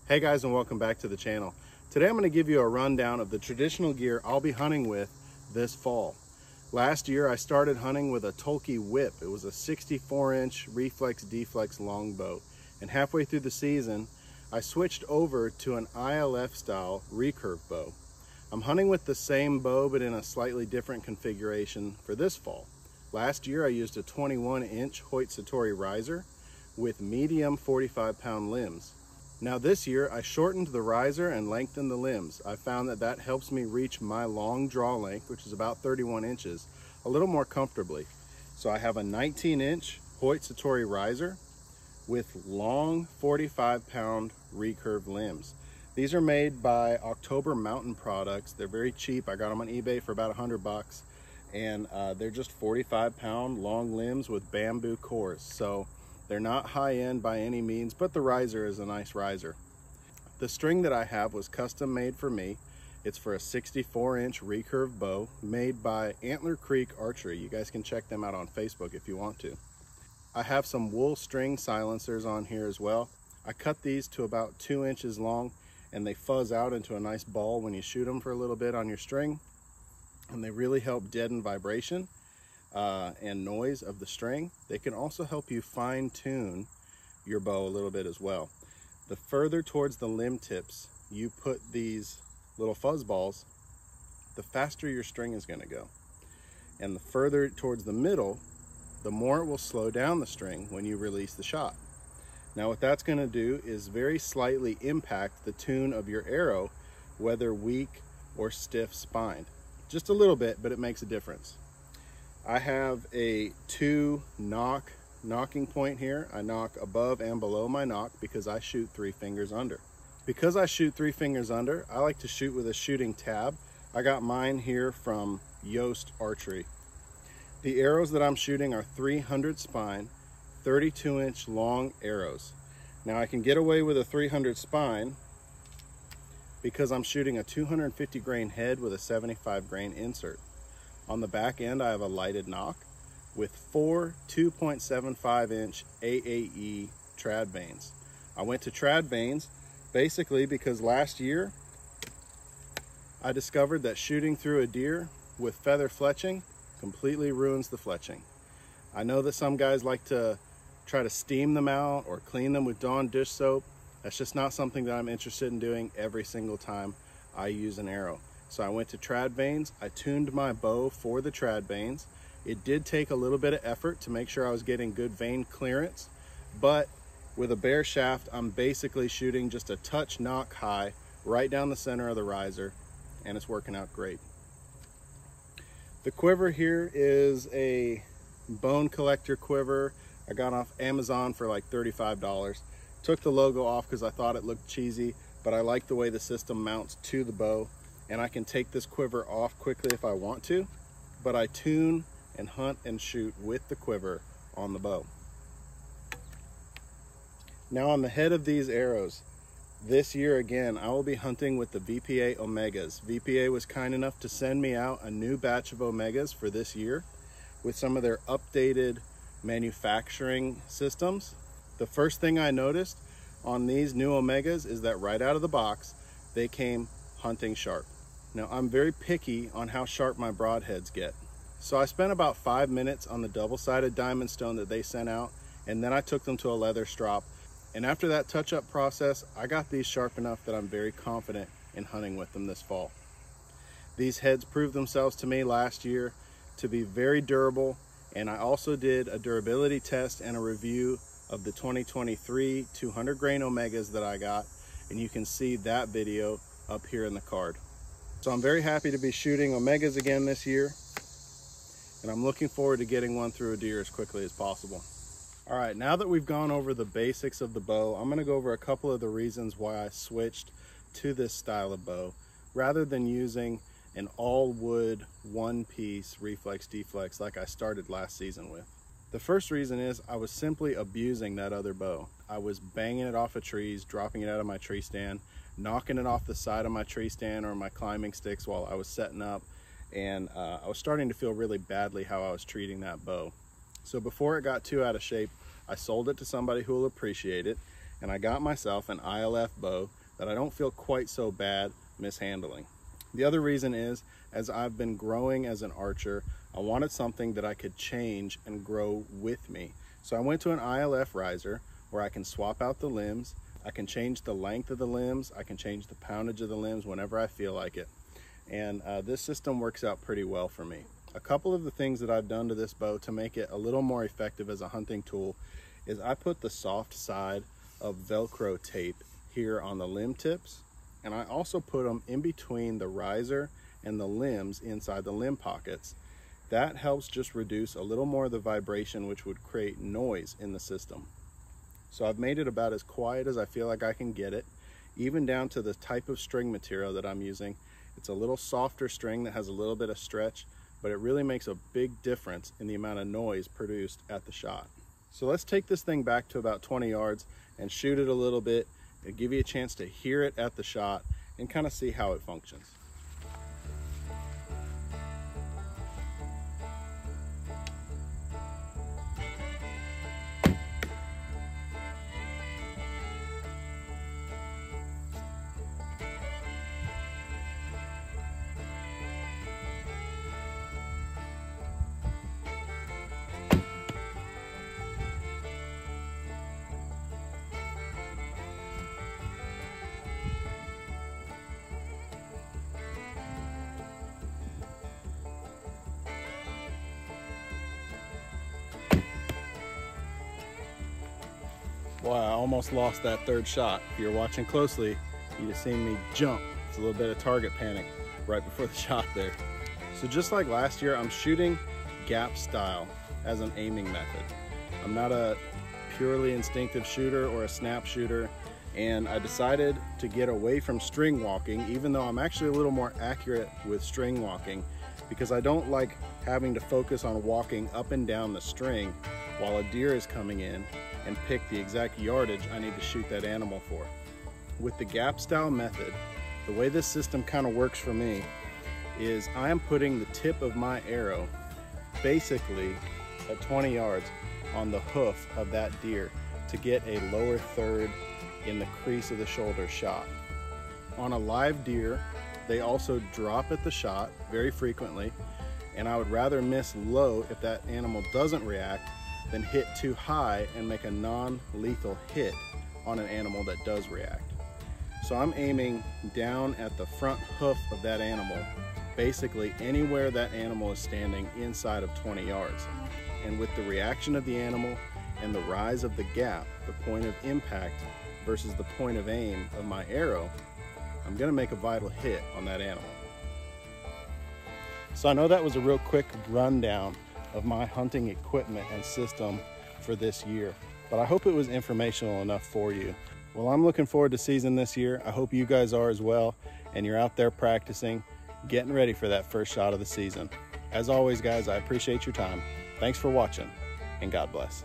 Hey guys, and welcome back to the channel. Today I'm going to give you a rundown of the traditional gear I'll be hunting with this fall. Last year I started hunting with a Tolkien Whip. It was a 64-inch reflex deflex longbow, and halfway through the season I switched over to an ILF style recurve bow. I'm hunting with the same bow but in a slightly different configuration for this fall. Last year I used a 21-inch Hoyt Satori riser with medium 45-pound limbs. Now this year I shortened the riser and lengthened the limbs. I found that helps me reach my long draw length, which is about 31 inches, a little more comfortably. So I have a 19-inch Hoyt Satori riser with long 45-pound recurve limbs. These are made by October Mountain Products. They're very cheap. I got them on eBay for about $100, and they're just 45-pound long limbs with bamboo cores. So they're not high-end by any means, but the riser is a nice riser. The string that I have was custom made for me. It's for a 64-inch recurve bow made by Antler Creek Archery. You guys can check them out on Facebook if you want to. I have some wool string silencers on here as well. I cut these to about 2 inches long, and they fuzz out into a nice ball when you shoot them for a little bit on your string, and they really help deaden vibration and noise of the string. They can also help you fine-tune your bow a little bit as well. The further towards the limb tips you put these little fuzz balls, the faster your string is going to go. And the further towards the middle, the more it will slow down the string when you release the shot. Now what that's going to do is very slightly impact the tune of your arrow, whether weak or stiff spined. Just a little bit, but it makes a difference. I have a 2 knocking point here. I knock above and below my knock because I shoot 3 fingers under. Because I shoot 3 fingers under, I like to shoot with a shooting tab. I got mine here from Yost Archery. The arrows that I'm shooting are 300 spine, 32-inch long arrows. Now I can get away with a 300 spine because I'm shooting a 250 grain head with a 75 grain insert. On the back end, I have a lighted nock with 4 2.75-inch AAE trad vanes. I went to trad vanes basically because last year I discovered that shooting through a deer with feather fletching completely ruins the fletching. I know that some guys like to try to steam them out or clean them with Dawn dish soap. That's just not something that I'm interested in doing every single time I use an arrow. So I went to trad vanes. I tuned my bow for the trad vanes. It did take a little bit of effort to make sure I was getting good vane clearance, but with a bare shaft, I'm basically shooting just a touch knock high right down the center of the riser, and it's working out great. The quiver here is a Bone Collector quiver. I got off Amazon for like $35. Took the logo off because I thought it looked cheesy, but I like the way the system mounts to the bow. And I can take this quiver off quickly if I want to, but I tune and hunt and shoot with the quiver on the bow. Now on the head of these arrows, this year again, I will be hunting with the VPA Omegas. VPA was kind enough to send me out a new batch of Omegas for this year with some of their updated manufacturing systems. The first thing I noticed on these new Omegas is that right out of the box, they came hunting sharp. Now I'm very picky on how sharp my broadheads get. So I spent about 5 minutes on the double-sided diamond stone that they sent out, and then I took them to a leather strop. And after that touch-up process, I got these sharp enough that I'm very confident in hunting with them this fall. These heads proved themselves to me last year to be very durable, and I also did a durability test and a review of the 2023 200 grain Omegas that I got, and you can see that video up here in the card. So I'm very happy to be shooting Omegas again this year, and I'm looking forward to getting one through a deer as quickly as possible. All right, now that we've gone over the basics of the bow, I'm going to go over a couple of the reasons why I switched to this style of bow rather than using an all wood one-piece reflex deflex like I started last season with. The first reason is I was simply abusing that other bow. I was banging it off of trees, dropping it out of my tree stand, knocking it off the side of my tree stand or my climbing sticks while I was setting up, and I was starting to feel really badly how I was treating that bow. So before it got too out of shape, I sold it to somebody who will appreciate it, and I got myself an ILF bow that I don't feel quite so bad mishandling. The other reason is, as I've been growing as an archer, I wanted something that I could change and grow with me. So I went to an ILF riser where I can swap out the limbs, I can change the length of the limbs, I can change the poundage of the limbs whenever I feel like it. And this system works out pretty well for me. A couple of the things that I've done to this bow to make it a little more effective as a hunting tool is I put the soft side of Velcro tape here on the limb tips, and I also put them in between the riser and the limbs inside the limb pockets. That helps just reduce a little more of the vibration, which would create noise in the system. So I've made it about as quiet as I feel like I can get it, even down to the type of string material that I'm using. It's a little softer string that has a little bit of stretch, but it really makes a big difference in the amount of noise produced at the shot. So let's take this thing back to about 20 yards and shoot it a little bit and give you a chance to hear it at the shot and kind of see how it functions. Wow, I almost lost that third shot. If you're watching closely, you'd have seen me jump. It's a little bit of target panic right before the shot there. So just like last year, I'm shooting gap style as an aiming method. I'm not a purely instinctive shooter or a snap shooter, and I decided to get away from string walking, even though I'm actually a little more accurate with string walking, because I don't like having to focus on walking up and down the string while a deer is coming in and pick the exact yardage I need to shoot that animal for. With the gap style method, the way this system kind of works for me is I am putting the tip of my arrow basically at 20 yards on the hoof of that deer to get a lower third in the crease of the shoulder shot. On a live deer, they also drop at the shot very frequently, and I would rather miss low if that animal doesn't react than hit too high and make a non-lethal hit on an animal that does react. So I'm aiming down at the front hoof of that animal, basically anywhere that animal is standing inside of 20 yards. And with the reaction of the animal and the rise of the gap, the point of impact versus the point of aim of my arrow, I'm gonna make a vital hit on that animal. So I know that was a real quick rundown of my hunting equipment and system for this year, but I hope it was informational enough for you. Well, I'm looking forward to season this year. I hope you guys are as well, and you're out there practicing, getting ready for that first shot of the season. As always, guys, I appreciate your time. Thanks for watching, and God bless.